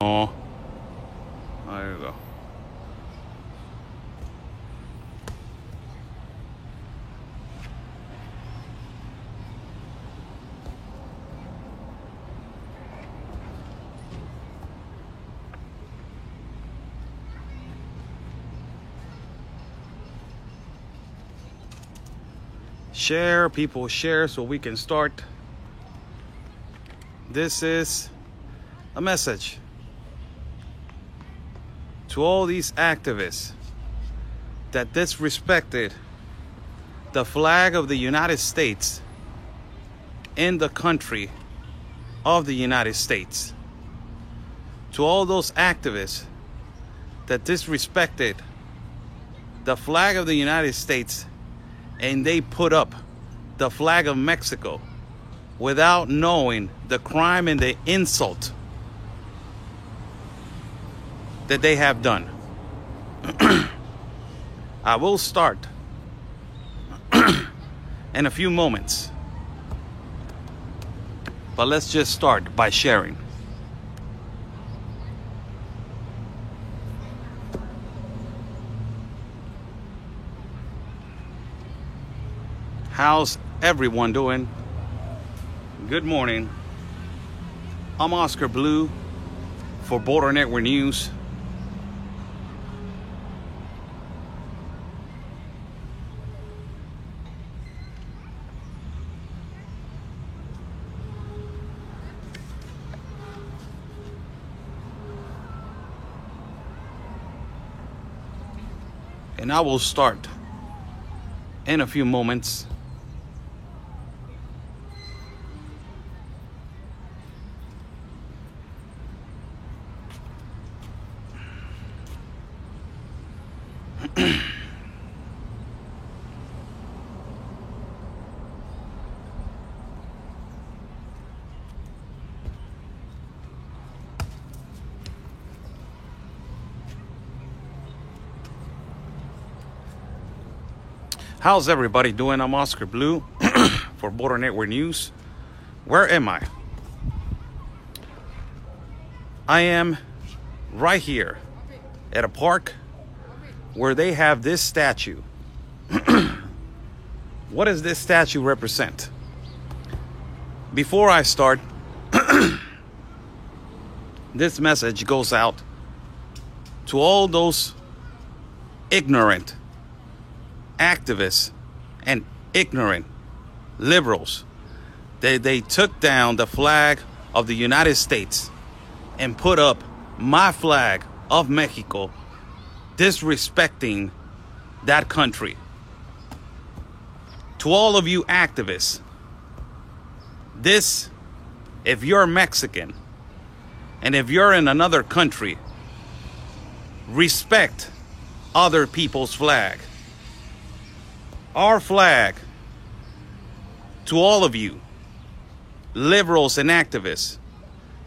Oh, there you go. Share, people, share so we can start. This is a message to all these activists that disrespected the flag of the United States in the country of the United States. To all those activists that disrespected the flag of the United States and they put up the flag of Mexico without knowing the crime and the insult that they have done. I will start in a few moments, but let's just start by sharing. How's everyone doing? Good morning. I'm Oscar Blue for Border Network News. And I will start in a few moments. How's everybody doing? I'm Oscar Blue for Border Network News. Where am I? I am right here at a park where they have this statue. What does this statue represent? Before I start, this message goes out to all those ignorant activists and ignorant liberals. They took down the flag of the United States and put up my flag of Mexico, disrespecting that country. To all of you activists, if you're Mexican and if you're in another country, respect other people's flag. Our flag, to all of you, liberals and activists,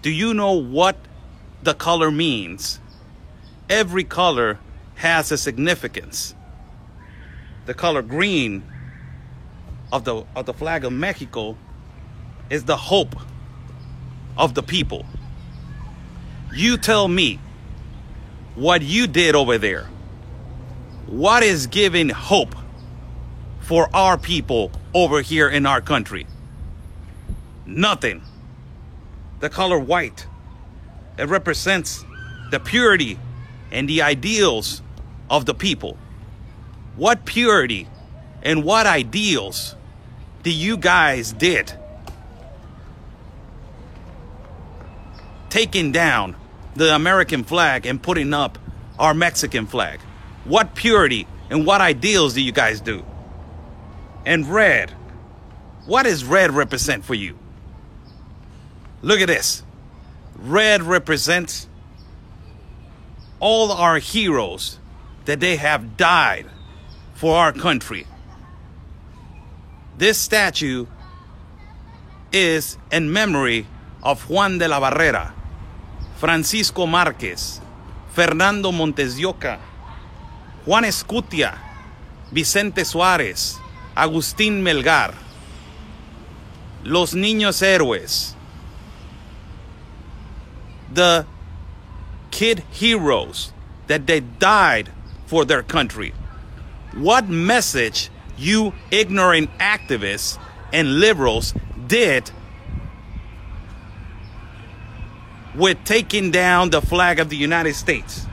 do you know what the color means? Every color has a significance. The color green of the flag of Mexico is the hope of the people. You tell me what you did over there. What is giving hope for our people over here in our country? Nothing. The color white, it represents the purity and the ideals of the people. What purity and what ideals do you guys did? Taking down the American flag and putting up our Mexican flag. What purity and what ideals do you guys do? And red. What does red represent for you? Look at this. Red represents all our heroes that they have died for our country. This statue is in memory of Juan de la Barrera, Francisco Márquez, Fernando Montes de Oca, Juan Escutia, Vicente Suárez, Agustín Melgar, los niños héroes, the kid heroes that they died for their country. What message you ignorant activists and liberals did with taking down the flag of the United States?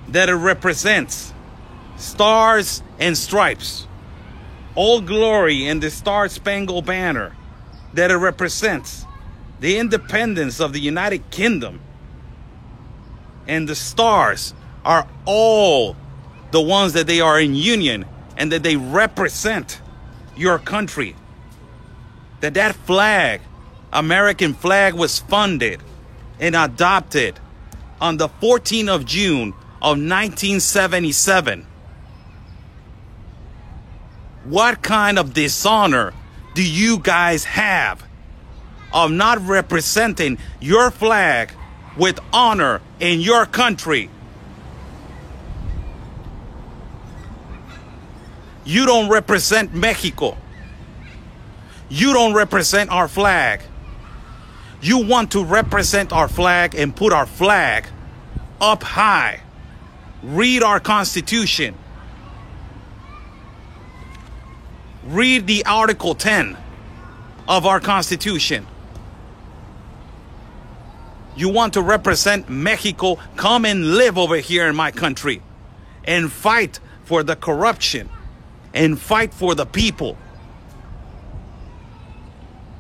That it represents stars and stripes, Old Glory and the Star-Spangled Banner, that it represents the independence of the United Kingdom. And the stars are all the ones that they are in union and that they represent your country. That flag, American flag, was funded and adopted on the 14th of June of 1977. What kind of dishonor do you guys have of not representing your flag with honor in your country? You don't represent Mexico. You don't represent our flag. You want to represent our flag and put our flag up high. Read our Constitution. Read the Article 10 of our Constitution. You want to represent Mexico? Come and live over here in my country and fight for the corruption and fight for the people.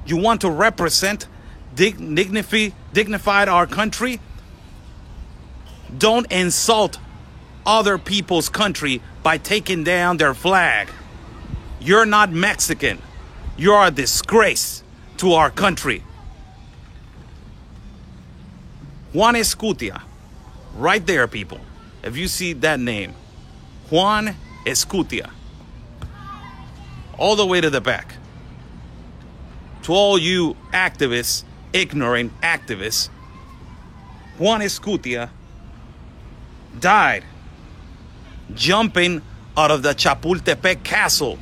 You want to represent dignified our country? Don't insult other people's country by taking down their flag. You're not Mexican. You're a disgrace to our country. Juan Escutia, right there, people. If you see that name, Juan Escutia, all the way to the back. To all you activists, ignorant activists, Juan Escutia died jumping out of the Chapultepec Castle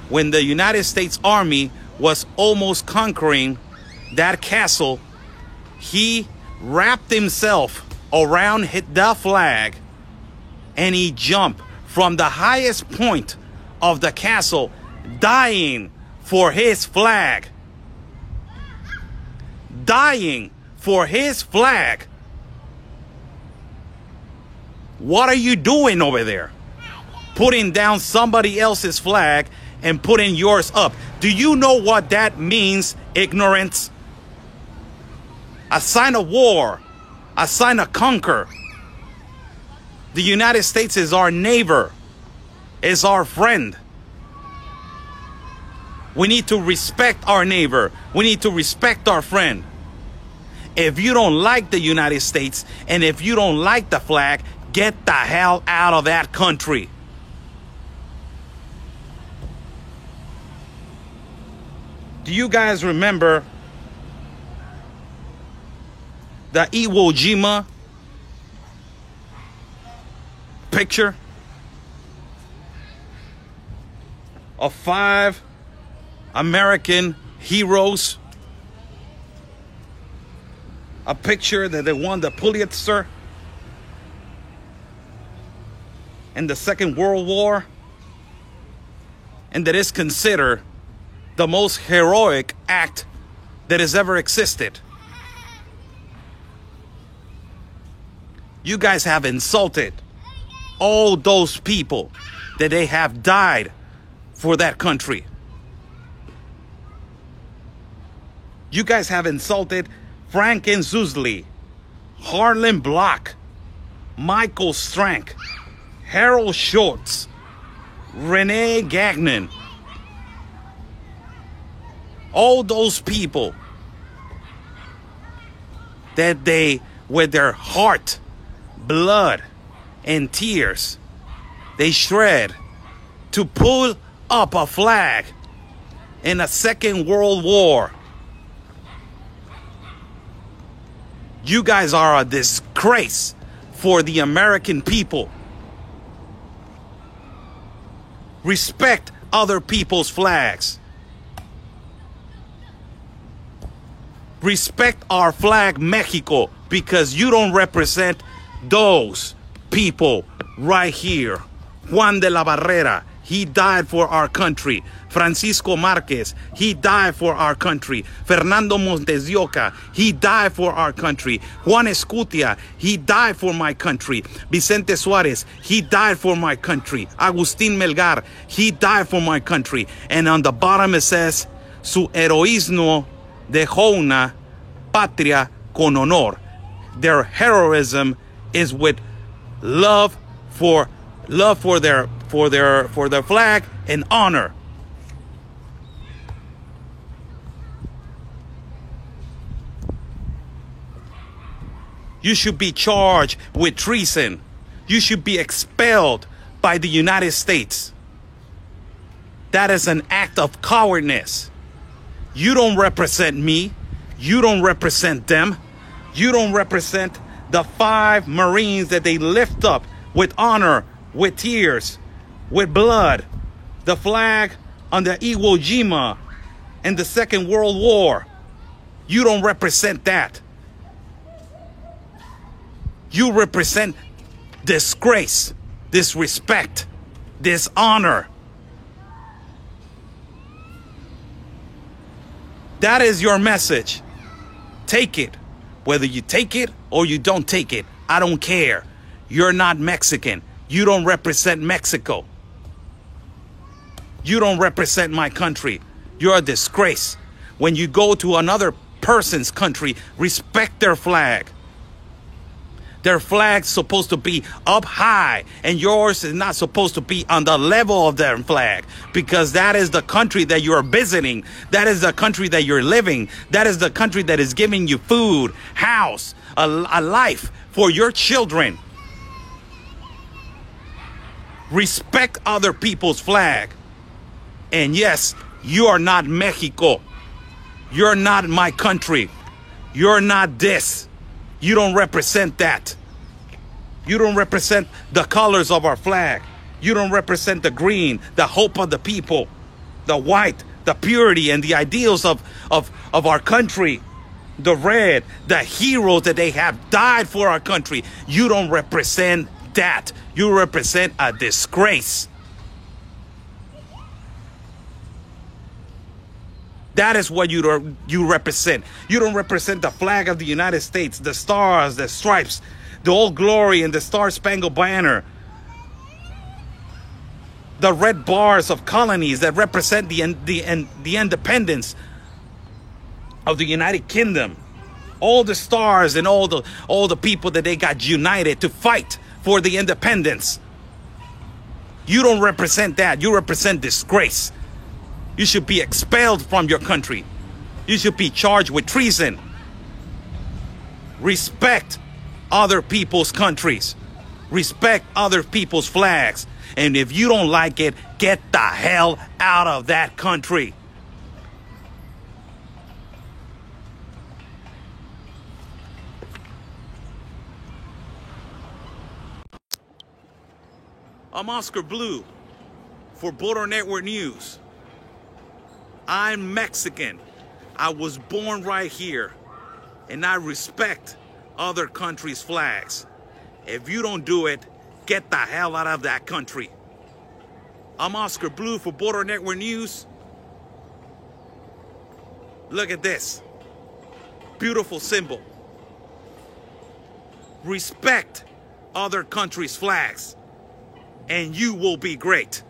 when the United States Army was almost conquering that castle. He wrapped himself around the flag and he jumped from the highest point of the castle, dying for his flag. Dying for his flag. What are you doing over there? Putting down somebody else's flag and putting yours up. Do you know what that means, ignorance? A sign of war. A sign of conquer. The United States is our neighbor. Is our friend. We need to respect our neighbor. We need to respect our friend. If you don't like the United States and if you don't like the flag, get the hell out of that country. Do you guys remember the Iwo Jima picture of 5 American heroes? A picture that they won the Pulitzer in the Second World War, and that is considered the most heroic act that has ever existed. You guys have insulted all those people that they have died for that country. You guys have insulted Franklin Zuzli, Harlan Block, Michael Strank, Harold Schultz, Renee Gagnon. All those people that they, with their heart, blood, and tears, they shred to pull up a flag in a Second World War. You guys are a disgrace for the American people. Respect other people's flags. Respect our flag, Mexico. because you don't represent those people right here. Juan de la Barrera, he died for our country. Francisco Marquez, he died for our country. Fernando Montes de Oca, he died for our country. Juan Escutia, he died for my country. Vicente Suarez, he died for my country. Agustín Melgar, he died for my country. And on the bottom it says, su heroísmo dejó una patria con honor. Their heroism is with love for their flag and honor. You should be charged with treason. You should be expelled by the United States. That is an act of cowardness. You don't represent me. You don't represent them. You don't represent the 5 Marines that they lift up with honor, with tears, with blood. The flag on the Iwo Jima in the Second World War. You don't represent that. You represent disgrace, disrespect, dishonor. That is your message. Take it. Whether you take it or you don't take it, I don't care. You're not Mexican. You don't represent Mexico. You don't represent my country. You're a disgrace. When you go to another person's country, respect their flag. Their flag's supposed to be up high, and yours is not supposed to be on the level of their flag, because that is the country that you're visiting. That is the country that you're living. That is the country that is giving you food, house, a life for your children. Respect other people's flag. And yes, you are not Mexico. You're not my country. You're not this. You don't represent that. You don't represent the colors of our flag. You don't represent the green, the hope of the people, the white, the purity and the ideals of our country, the red, the heroes that they have died for our country. You don't represent that. You represent a disgrace. That is what you represent. You don't represent the flag of the United States, the stars, the stripes, the Old Glory and the Star-Spangled Banner. The red bars of colonies that represent the independence of the United Kingdom. All the stars and all the people that they got united to fight for the independence. You don't represent that. You represent disgrace. You should be expelled from your country. You should be charged with treason. Respect other people's countries. Respect other people's flags. And if you don't like it, get the hell out of that country. I'm Oscar Blue for Border Network News. I'm Mexican. I was born right here, and I respect other countries' flags. If you don't do it, get the hell out of that country. I'm Oscar Blue for Border Network News. Look at this. Beautiful symbol. Respect other countries' flags, and you will be great.